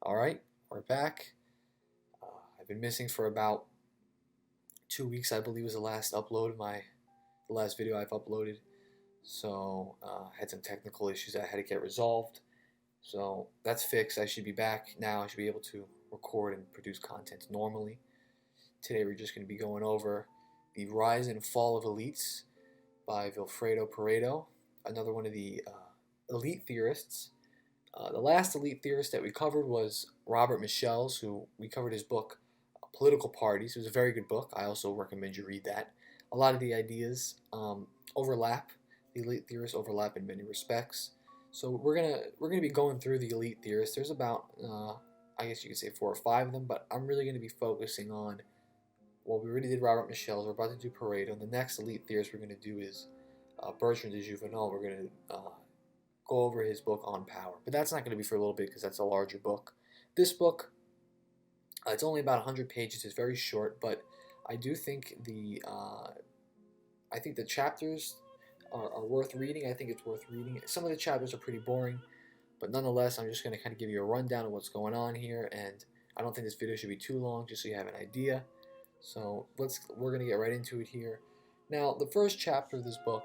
Alright, we're back. I've been missing for about 2 weeks, I believe was the last the last video I've uploaded. So I had some technical issues that I had to get resolved. So that's fixed. I should be back now. I should be able to record and produce content normally. Today we're just going to be going over The Rise and Fall of Elites by PARETO, another one of the elite theorists. The last elite theorist that we covered was Robert Michel's, who we covered his book, Political Parties. It was a very good book. I also recommend you read that. A lot of the ideas overlap. The elite theorists overlap in many respects. So we're gonna be going through the elite theorists. There's about I guess you could say 4 or 5 of them, but I'm really going to be focusing on. Well, we already did Robert Michel's. We're about to do Pareto. And the next elite theorist we're going to do is Bertrand de Juvenal. We're going to go over his book On Power. But that's not going to be for a little bit because that's a larger book. This book, it's only about 100 pages. It's very short, but I do think the chapters are worth reading. I think it's worth reading. Some of the chapters are pretty boring, but nonetheless, I'm just going to kind of give you a rundown of what's going on here, and I don't think this video should be too long, just so you have an idea. So we're going to get right into it here. Now, the first chapter of this book,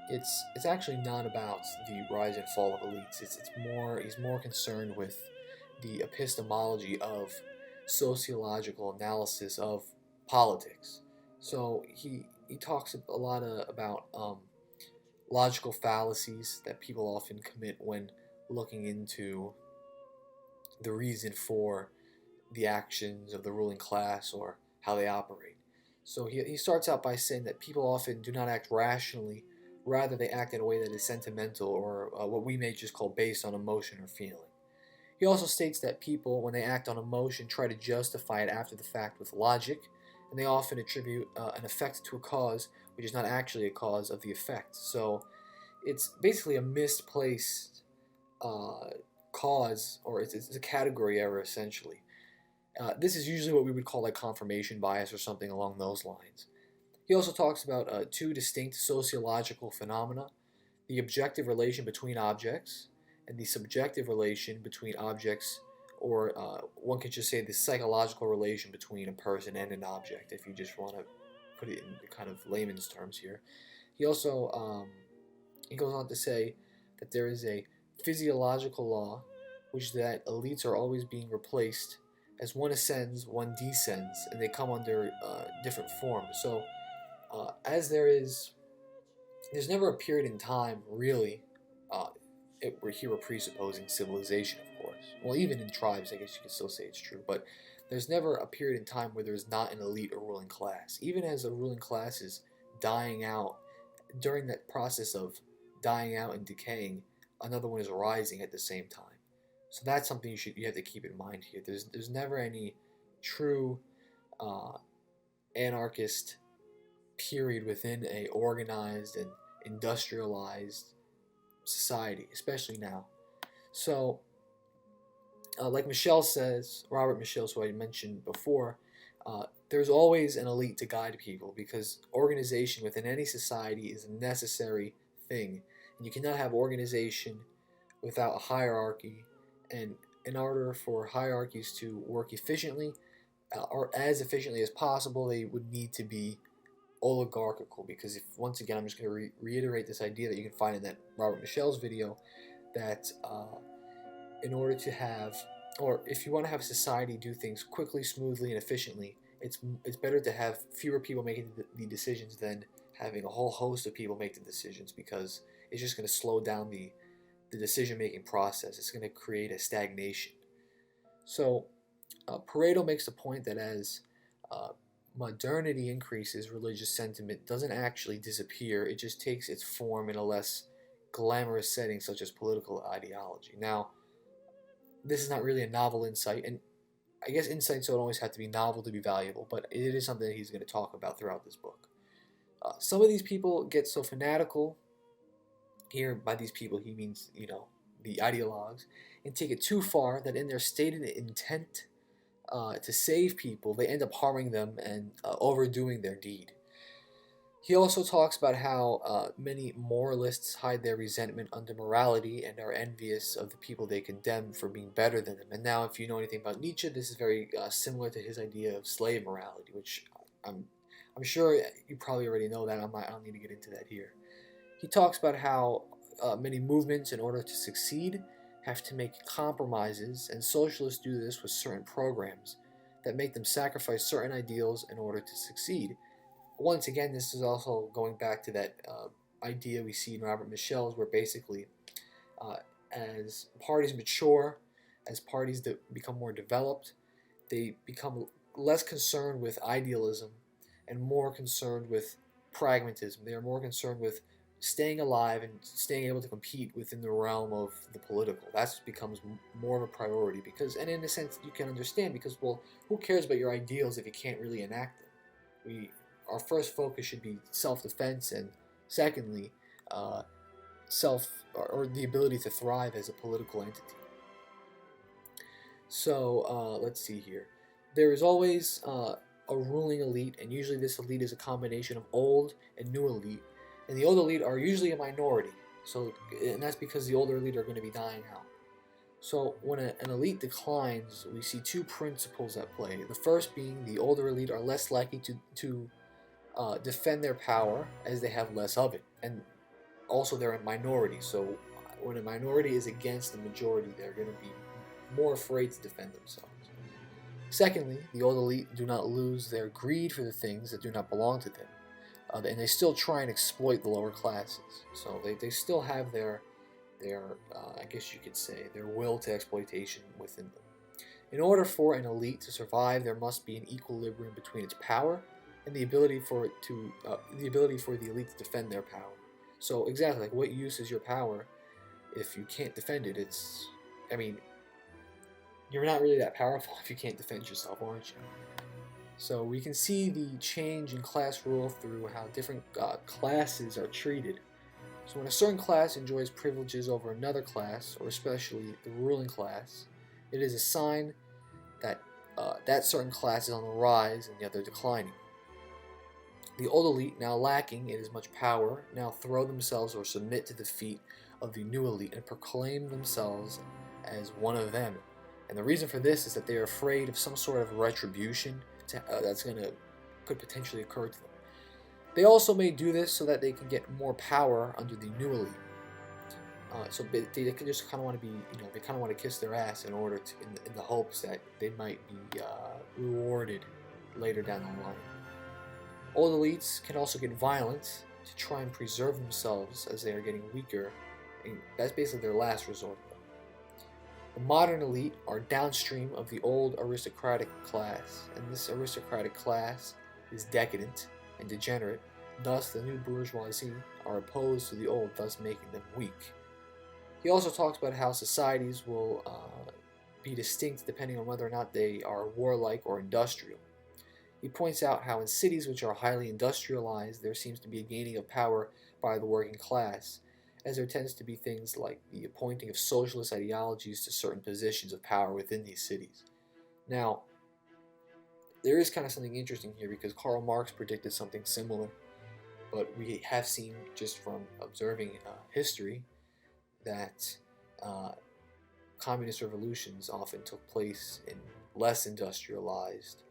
it's actually not about the rise and fall of elites. He's more concerned with the epistemology of sociological analysis of politics. So he talks a lot about logical fallacies that people often commit when looking into the reason for the actions of the ruling class or how they operate. So he starts out by saying that people often do not act rationally, rather they act in a way that is sentimental or what we may just call based on emotion or feeling. He also states that people, when they act on emotion, try to justify it after the fact with logic, and they often attribute an effect to a cause which is not actually a cause of the effect. So it's basically a misplaced cause, or it's a category error essentially. This is usually what we would call like confirmation bias or something along those lines. He also talks about 2 distinct sociological phenomena: the objective relation between objects and the subjective relation between objects, or one could just say the psychological relation between a person and an object, if you just want to put it in kind of layman's terms here. He also he goes on to say that there is a physiological law, which is that elites are always being replaced. As one ascends, one descends, and they come under different forms. So as there's never a period in time, really, we're presupposing civilization, of course. Well, even in tribes, I guess you could still say it's true, but there's never a period in time where there's not an elite or ruling class. Even as a ruling class is dying out, during that process of dying out and decaying, another one is rising at the same time. So that's something you have to keep in mind here. There's never any true anarchist period within a organized and industrialized society, especially now. So, like Michel says, Robert Michel, who I mentioned before, there's always an elite to guide people, because organization within any society is a necessary thing. And you cannot have organization without a hierarchy. And in order for hierarchies to work efficiently, or as efficiently as possible, they would need to be oligarchical. Because once again, I'm just going to reiterate this idea that you can find in that Robert Michel's video, that in order to have, or if you want to have society do things quickly, smoothly, and efficiently, it's better to have fewer people making the decisions than having a whole host of people make the decisions, because it's just going to slow down the decision-making process. It's going to create a stagnation. So Pareto makes the point that as modernity increases, religious sentiment doesn't actually disappear. It just takes its form in a less glamorous setting, such as political ideology. Now, this is not really a novel insight, and I guess insights don't always have to be novel to be valuable, but it is something that he's going to talk about throughout this book. Some of these people get so fanatical. Here, by these people, he means, the ideologues, and take it too far that in their stated intent to save people, they end up harming them and overdoing their deed. He also talks about how many moralists hide their resentment under morality and are envious of the people they condemn for being better than them. And now, if you know anything about Nietzsche, this is very similar to his idea of slave morality, which I'm, I'm sure you probably already know that. I don't need to get into that here. He talks about how many movements, in order to succeed, have to make compromises, and socialists do this with certain programs that make them sacrifice certain ideals in order to succeed. Once again, this is also going back to that idea we see in Robert Michel's, where basically, uh, as parties mature, as parties that become more developed, they become less concerned with idealism and more concerned with pragmatism. They are more concerned with staying alive and staying able to compete within the realm of the political. That becomes more of a priority because, and in a sense, you can understand because, well, who cares about your ideals if you can't really enact them? Our first focus should be self-defense, and secondly, uh, self or the ability to thrive as a political entity. So let's see here. There is always a ruling elite, and usually this elite is a combination of old and new elite. And the old elite are usually a minority. So, and that's because the older elite are going to be dying out. So when an elite declines, we see two principles at play. The first being the older elite are less likely to defend their power as they have less of it, and also they're a minority. So when a minority is against the majority, they're going to be more afraid to defend themselves. Secondly, the old elite do not lose their greed for the things that do not belong to them, and they still try and exploit the lower classes. So they still have their I guess you could say, their will to exploitation within them. In order for an elite to survive, there must be an equilibrium between its power and the ability for the elite to defend their power. So exactly, like, what use is your power if you can't defend it? I mean, you're not really that powerful if you can't defend yourself, aren't you? So we can see the change in class rule through how different classes are treated. So when a certain class enjoys privileges over another class, or especially the ruling class, it is a sign that that certain class is on the rise and the other declining. The old elite, now lacking in as much power, now throw themselves or submit to the feet of the new elite and proclaim themselves as one of them. And the reason for this is that they are afraid of some sort of retribution could potentially occur to them. They also may do this so that they can get more power under the new elite. So they just kind of want to be, they kind of want to kiss their ass in order to, in the hopes that they might be rewarded later down the line. Old elites can also get violent to try and preserve themselves as they are getting weaker, and that's basically their last resort. The modern elite are downstream of the old aristocratic class, and this aristocratic class is decadent and degenerate. Thus, the new bourgeoisie are opposed to the old, thus making them weak. He also talks about how societies will be distinct depending on whether or not they are warlike or industrial. He points out how in cities which are highly industrialized, there seems to be a gaining of power by the working class, as there tends to be things like the appointing of socialist ideologies to certain positions of power within these cities. Now, there is kind of something interesting here because Karl Marx predicted something similar, but we have seen just from observing history that communist revolutions often took place in less industrialized,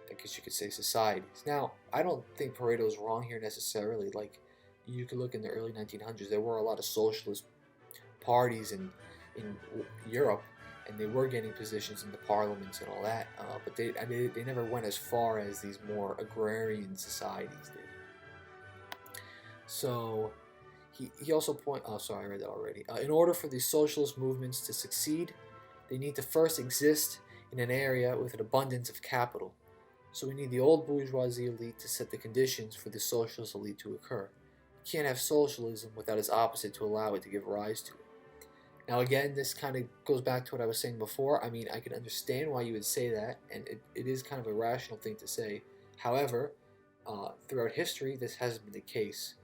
I guess you could say, societies. Now, I don't think Pareto is wrong here necessarily. Like, you could look in the early 1900s, there were a lot of socialist parties in Europe, and they were getting positions in the parliaments and all that, but they never went as far as these more agrarian societies did. So he also I read that already. In order for these socialist movements to succeed, they need to first exist in an area with an abundance of capital. So we need the old bourgeoisie elite to set the conditions for the socialist elite to occur. You can't have socialism without its opposite to allow it to give rise to it. Now again, this kind of goes back to what I was saying before. I mean, I can understand why you would say that, and it is kind of a rational thing to say. However, throughout history, this hasn't been the case.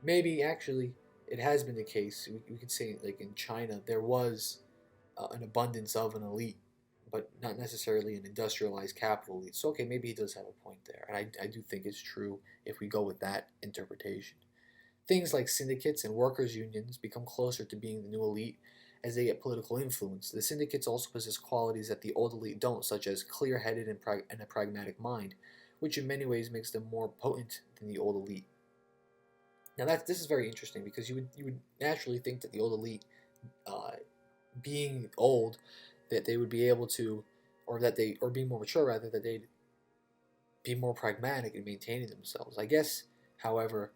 Maybe actually it has been the case. We could say, like in China, there was an abundance of an elite, but not necessarily an industrialized capital elite. So, okay, maybe he does have a point there. And I do think it's true if we go with that interpretation. Things like syndicates and workers' unions become closer to being the new elite as they get political influence. The syndicates also possess qualities that the old elite don't, such as clear-headed and a pragmatic mind, which in many ways makes them more potent than the old elite. Now this is very interesting because you would naturally think that the old elite, uh, being old, that they would be able to, or being more mature rather, that they'd be more pragmatic in maintaining themselves. I guess, however,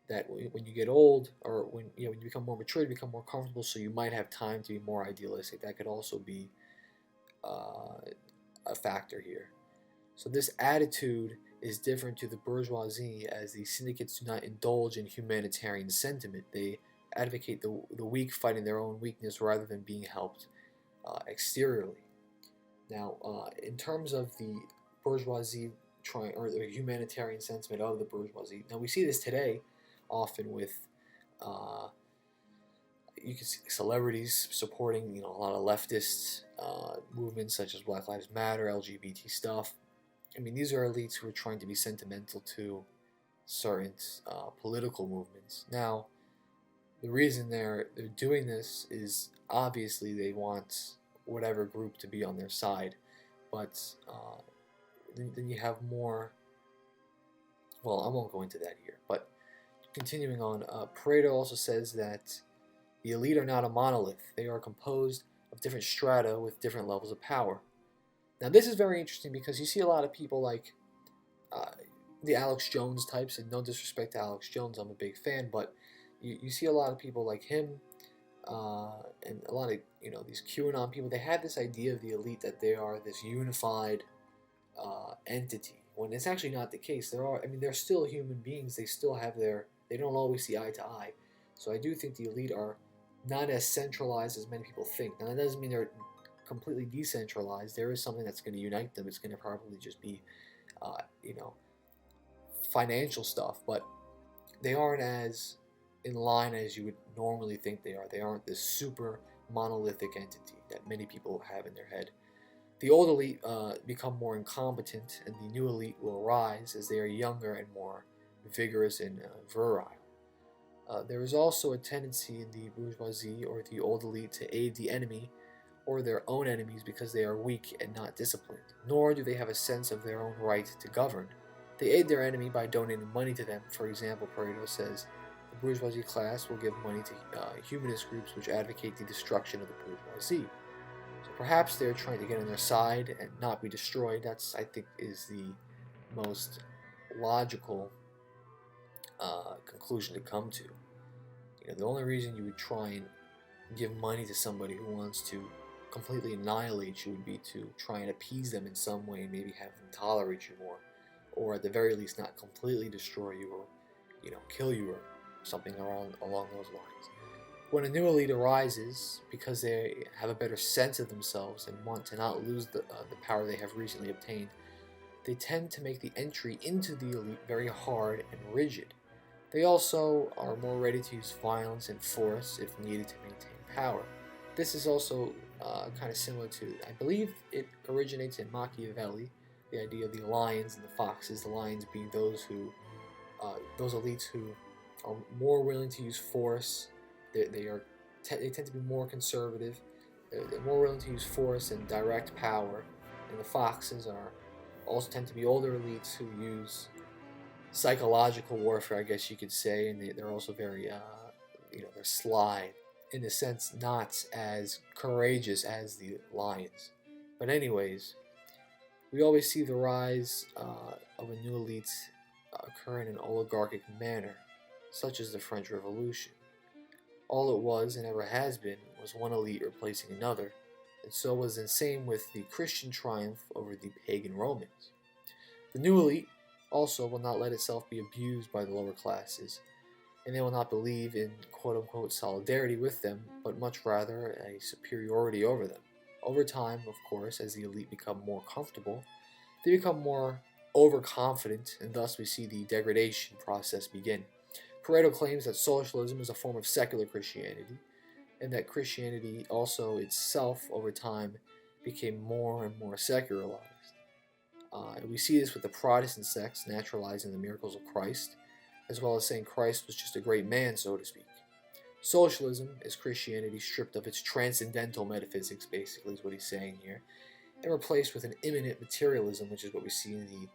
that when you get old, or when you become more mature, you become more comfortable, so you might have time to be more idealistic. That could also be uh, a factor here. So this attitude is different to the bourgeoisie, as the syndicates do not indulge in humanitarian sentiment. They advocate the weak fighting their own weakness rather than being helped exteriorly. Now, in terms of the bourgeoisie or the humanitarian sentiment of the bourgeoisie, now we see this today often with uh, you can see celebrities supporting a lot of leftist movements such as Black Lives Matter, LGBT stuff. I mean, these are elites who are trying to be sentimental to certain political movements. Now, the reason they're doing this is obviously they want whatever group to be on their side, but then you have more. Well, I won't go into that here, but continuing on, Pareto also says that the elite are not a monolith. They are composed of different strata with different levels of power. Now, this is very interesting because you see a lot of people like uh, the Alex Jones types, and no disrespect to Alex Jones, I'm a big fan, but you see a lot of people like him, and a lot of these QAnon people. They had this idea of the elite that they are this unified entity, when it's actually not the case. They're still human beings. They don't always see eye to eye. So I do think the elite are not as centralized as many people think. Now that doesn't mean they're completely decentralized. There is something that's going to unite them. It's going to probably just be, uh, you know, financial stuff, but they aren't as in line as you would normally think they are. They aren't this super monolithic entity that many people have in their head. The old elite become more incompetent, and the new elite will rise as they are younger and more vigorous and virile. There is also a tendency in the bourgeoisie or the old elite to aid the enemy or their own enemies because they are weak and not disciplined, nor do they have a sense of their own right to govern. They aid their enemy by donating money to them. For example, Pareto says the bourgeoisie class will give money to humanist groups which advocate the destruction of the bourgeoisie. So perhaps they're trying to get on their side and not be destroyed. That's, I think, is the most logical conclusion to come to. The only reason you would try and give money to somebody who wants to completely annihilate you would be to try and appease them in some way and maybe have them tolerate you more, or at the very least not completely destroy you or kill you or something along those lines. When a new elite arises because they have a better sense of themselves and want to not lose the power they have recently obtained, they tend to make the entry into the elite very hard and rigid. They also are more ready to use violence and force if needed to maintain power. This is also kind of similar to, I believe it originates in Machiavelli, the idea of the lions and the foxes, the lions being those elites who are more willing to use force. They tend to be more conservative. They're more willing to use force and direct power. And the foxes also tend to be older elites who use psychological warfare, I guess you could say, and they're also very, they're sly, in a sense, not as courageous as the lions. But anyways, we always see the rise of a new elite occur in an oligarchic manner, such as the French Revolution. All it was, and ever has been, was one elite replacing another, and so was the same with the Christian triumph over the pagan Romans. The new elite also will not let itself be abused by the lower classes, and they will not believe in quote-unquote solidarity with them, but much rather a superiority over them. Over time, of course, as the elite become more comfortable, they become more overconfident, and thus we see the degradation process begin. Pareto claims that socialism is a form of secular Christianity, and that Christianity also itself, over time, became more and more secularized. We see this with the Protestant sects naturalizing the miracles of Christ, as well as saying Christ was just a great man, so to speak. Socialism is Christianity stripped of its transcendental metaphysics, basically, is what he's saying here, and replaced with an immanent materialism, which is what we see in the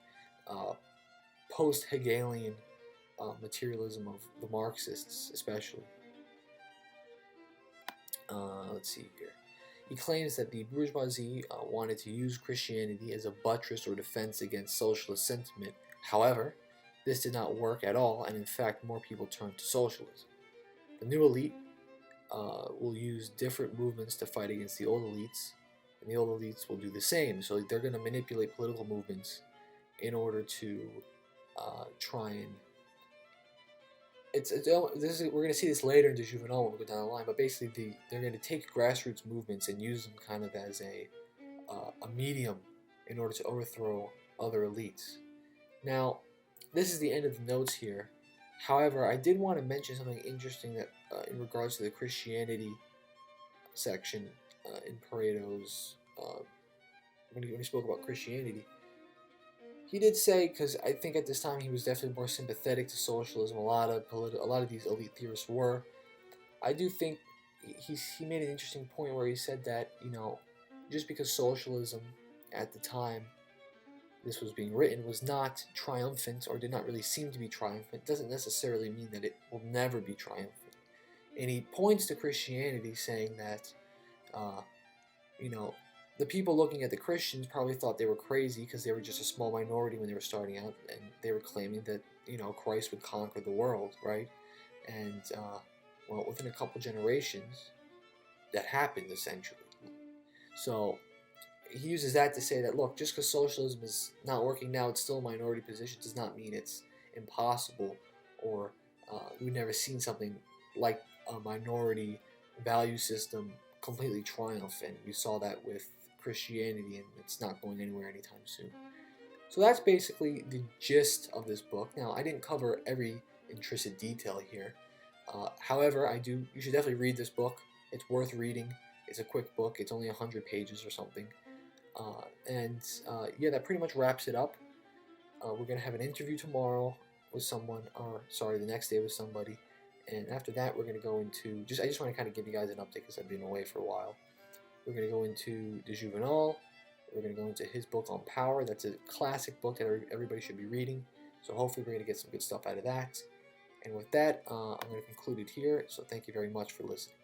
post-Hegelian materialism of the Marxists, especially. Let's see here. He claims that the bourgeoisie wanted to use Christianity as a buttress or defense against socialist sentiment. However, this did not work at all, and in fact, more people turned to socialism. The new elite will use different movements to fight against the old elites, and the old elites will do the same. So they're going to manipulate political movements in order to try and we're going to see this later in the Juvenal when we go down the line, but basically they're going to take grassroots movements and use them kind of as a medium in order to overthrow other elites. Now, this is the end of the notes here. However, I did want to mention something interesting that in regards to the Christianity section in Pareto's when he spoke about Christianity. He did say, because I think at this time he was definitely more sympathetic to socialism. A lot of these elite theorists were. I do think he made an interesting point where he said that, you know, just because socialism at the time this was being written was not triumphant or did not really seem to be triumphant, doesn't necessarily mean that it will never be triumphant. And he points to Christianity, saying that, you know, the people looking at the Christians probably thought they were crazy because they were just a small minority when they were starting out, and they were claiming that, you know, Christ would conquer the world, right? And, well, within a couple generations, that happened, essentially. So he uses that to say that, look, just because socialism is not working now, it's still a minority position, does not mean it's impossible, or we've never seen something like a minority value system completely triumph, and we saw that with Christianity, and it's not going anywhere anytime soon. So that's basically the gist of this book. Now, I didn't cover every intrinsic detail here. However, you should definitely read this book. It's worth reading. It's a quick book. It's only 100 pages or something. Yeah, that pretty much wraps it up. We're going to have an interview tomorrow with someone, or sorry, the next day with somebody. And after that, we're going to go into, I just want to kind of give you guys an update because I've been away for a while. We're going to go into the Juvenal. We're going to go into his book on power. That's a classic book that everybody should be reading. So hopefully we're going to get some good stuff out of that. And with that, I'm going to conclude it here. So thank you very much for listening.